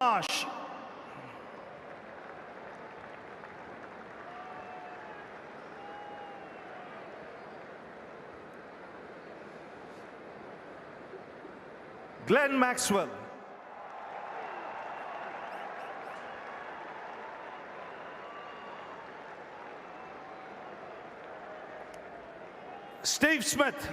Marsh. Glenn Maxwell. Steve Smith.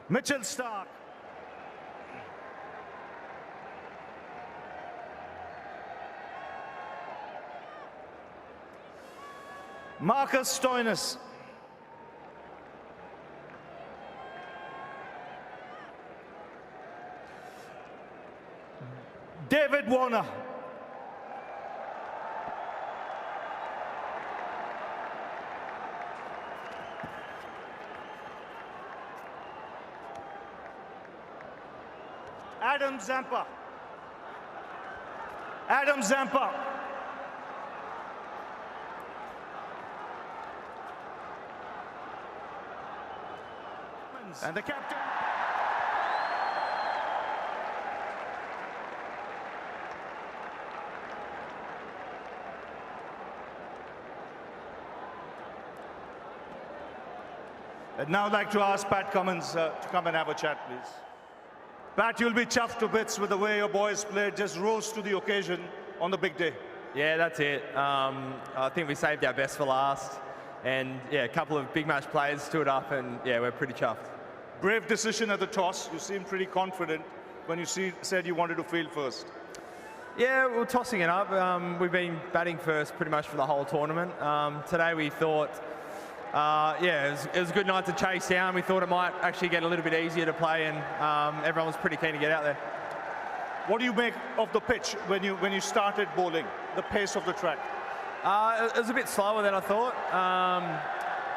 Mitchell Stark. Marcus Stoinis. David Warner. Adam Zampa. Adam Zampa. And the captain. I'd now like to ask Pat Cummins to come and have a chat, please. Pat, you'll be chuffed to bits with the way your boys played, just rose to the occasion on the big day. Yeah, that's it. I think we saved our best for last. And yeah, a couple of big match players stood up and yeah, we're pretty chuffed. Brave decision at the toss. You seemed pretty confident when you said you wanted to field first. Yeah, we're tossing it up. We've been batting first pretty much for the whole tournament. Today we thought, yeah, it was a good night to chase down. We thought it might actually get a little bit easier to play, and everyone was pretty keen to get out there. What do you make of the pitch when you started bowling, the pace of the track? It was a bit slower than I thought.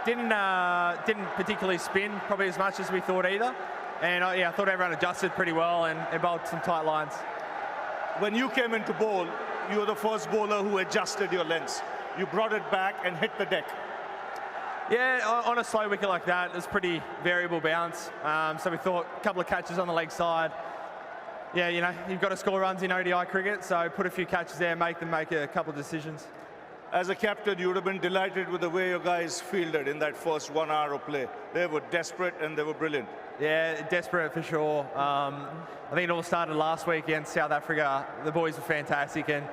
Didn't particularly spin probably as much as we thought either. And yeah, I thought everyone adjusted pretty well and bowled some tight lines. When you came into bowl, you were the first bowler who adjusted your lengths. You brought it back and hit the deck. Yeah, on a slow wicket like that, it's pretty variable bounce. So we thought a couple of catches on the leg side. Yeah, you know, you've got to score runs in ODI cricket, so put a few catches there, make them make a couple of decisions. As a captain, you would have been delighted with the way your guys fielded in that first 1 hour of play. They were desperate and they were brilliant. Yeah, desperate for sure. I think it all started last week against South Africa. The boys were fantastic, and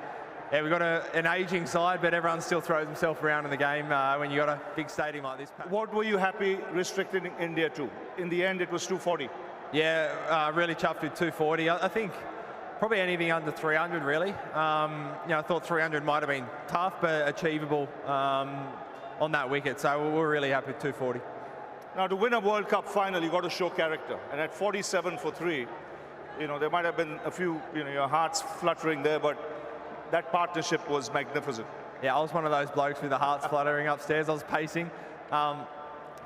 yeah, we've got an aging side, but everyone still throws himself around in the game when you've got a big stadium like this. What were you happy restricting India to? In the end, it was 240. Yeah, really chuffed with 240. I think probably anything under 300, really. You know, I thought 300 might have been tough, but achievable on that wicket. So we're really happy with 240. Now, to win a World Cup final, you got to show character. And at 47 for 3, you know, there might have been a few, you know, your hearts fluttering there, but that partnership was magnificent. Yeah, I was one of those blokes with the hearts fluttering upstairs. I was pacing.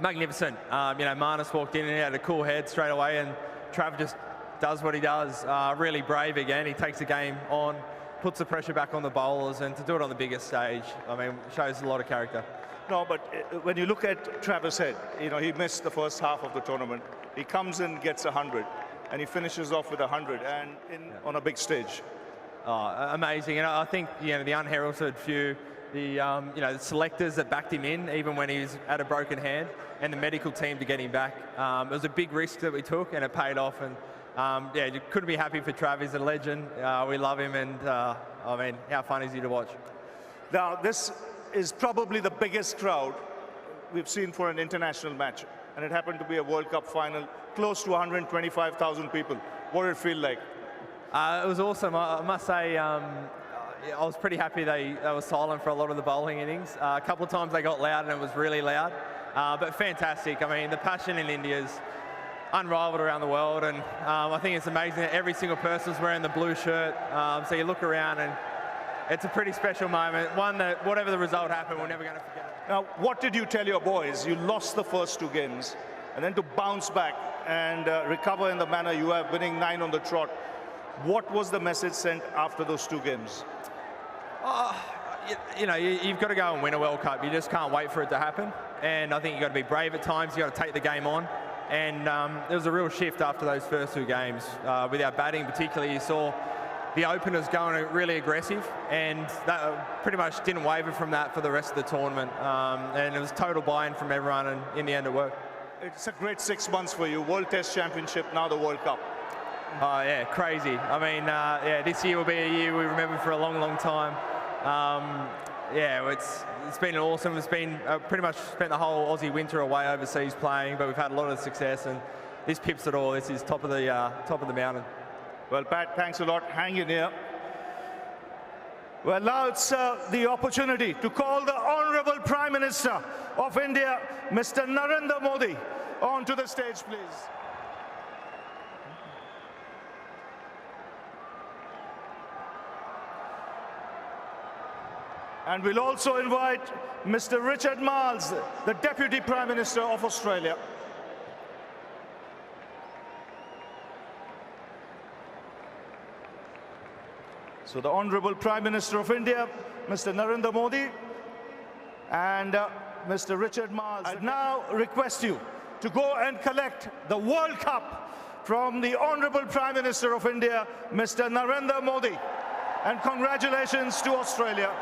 Magnificent. You know, Marnus walked in and he had a cool head straight away, and Trav just does what he does. Really brave again. He takes the game on, puts the pressure back on the bowlers, and to do it on the biggest stage, I mean, shows a lot of character. No, but when you look at Travis Head, you know, he missed the first half of the tournament. He comes in, gets 100, and he finishes off with 100 and on a big stage. Oh, amazing. And I think, you know, the unheralded few, the you know, the selectors that backed him in, even when he was at a broken hand, and the medical team to get him back. It was a big risk that we took, and it paid off. And yeah, you couldn't be happy for Trav. He's a legend. We love him, and I mean, how fun is he to watch? Now, this is probably the biggest crowd we've seen for an international match, and it happened to be a World Cup final, close to 125,000 people. What did it feel like? It was awesome. I must say, I was pretty happy they were silent for a lot of the bowling innings. A couple of times they got loud, and it was really loud, but fantastic. I mean, the passion in India is unrivaled around the world, and I think it's amazing that every single person's wearing the blue shirt. So you look around, and it's a pretty special moment, one that whatever the result happened, we're never going to forget it. Now, what did you tell your boys? You lost the first 2 games, and then to bounce back and recover in the manner you have, winning 9 on the trot. What was the message sent after those 2 games? you know, you've got to go and win a World Cup. You just can't wait for it to happen. And I think you've got to be brave at times. You've got to take the game on. And there was a real shift after those first two games. With our batting particularly, you saw the openers going really aggressive, and that pretty much didn't waver from that for the rest of the tournament. And it was total buy-in from everyone, and in the end it worked. It's a great 6 months for you. World Test Championship, now the World Cup. Oh yeah, crazy. I mean, yeah, this year will be a year we remember for a long, long time. Yeah, it's been awesome. It's been pretty much spent the whole Aussie winter away overseas playing, but we've had a lot of success, and this pips it all. This is top of the mountain. Well, Pat, thanks a lot. Hang in here. Well, now it's the opportunity to call the Honourable Prime Minister of India, Mr. Narendra Modi, onto the stage, please. And we'll also invite Mr. Richard Marles, the Deputy Prime Minister of Australia. So the Honourable Prime Minister of India, Mr. Narendra Modi, and Mr. Richard Marles. I now request you to go and collect the World Cup from the Honourable Prime Minister of India, Mr. Narendra Modi. And congratulations to Australia.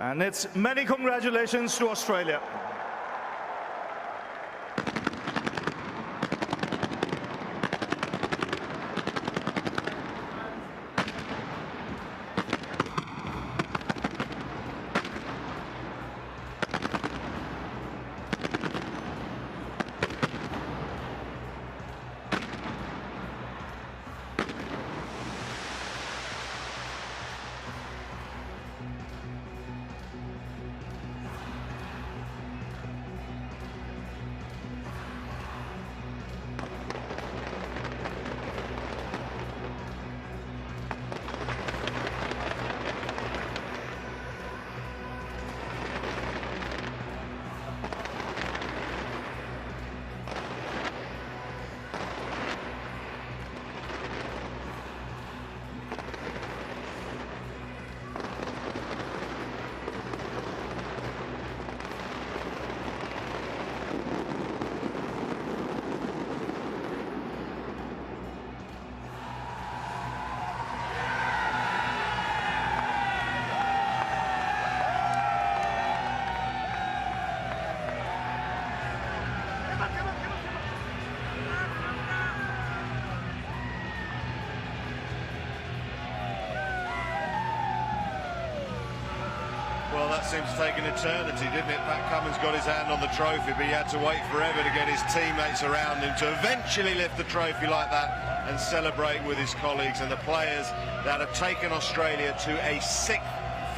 And it's many congratulations to Australia. Well, that seems to take an eternity, didn't it? Pat Cummins got his hand on the trophy, but he had to wait forever to get his teammates around him to eventually lift the trophy like that and celebrate with his colleagues and the players that have taken Australia to a 6th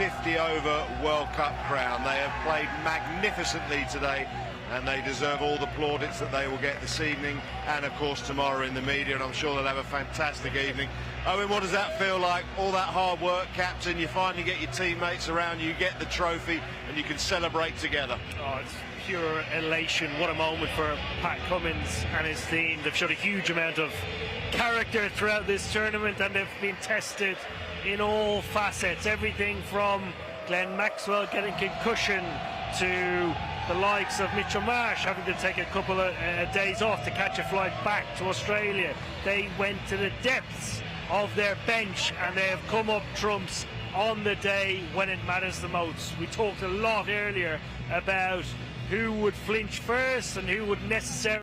50-over World Cup crown. They have played magnificently today, and they deserve all the plaudits that they will get this evening and, of course, tomorrow in the media, and I'm sure they'll have a fantastic evening. Owen, what does that feel like? All that hard work, Captain, you finally get your teammates around you, get the trophy, and you can celebrate together. Oh, it's pure elation. What a moment for Pat Cummins and his team. They've showed a huge amount of character throughout this tournament, and they've been tested in all facets. Everything from Glenn Maxwell getting concussion to the likes of Mitchell Marsh having to take a couple of days off to catch a flight back to Australia. They went to the depths of their bench, and they have come up trumps on the day when it matters the most. We talked a lot earlier about who would flinch first and who would necessarily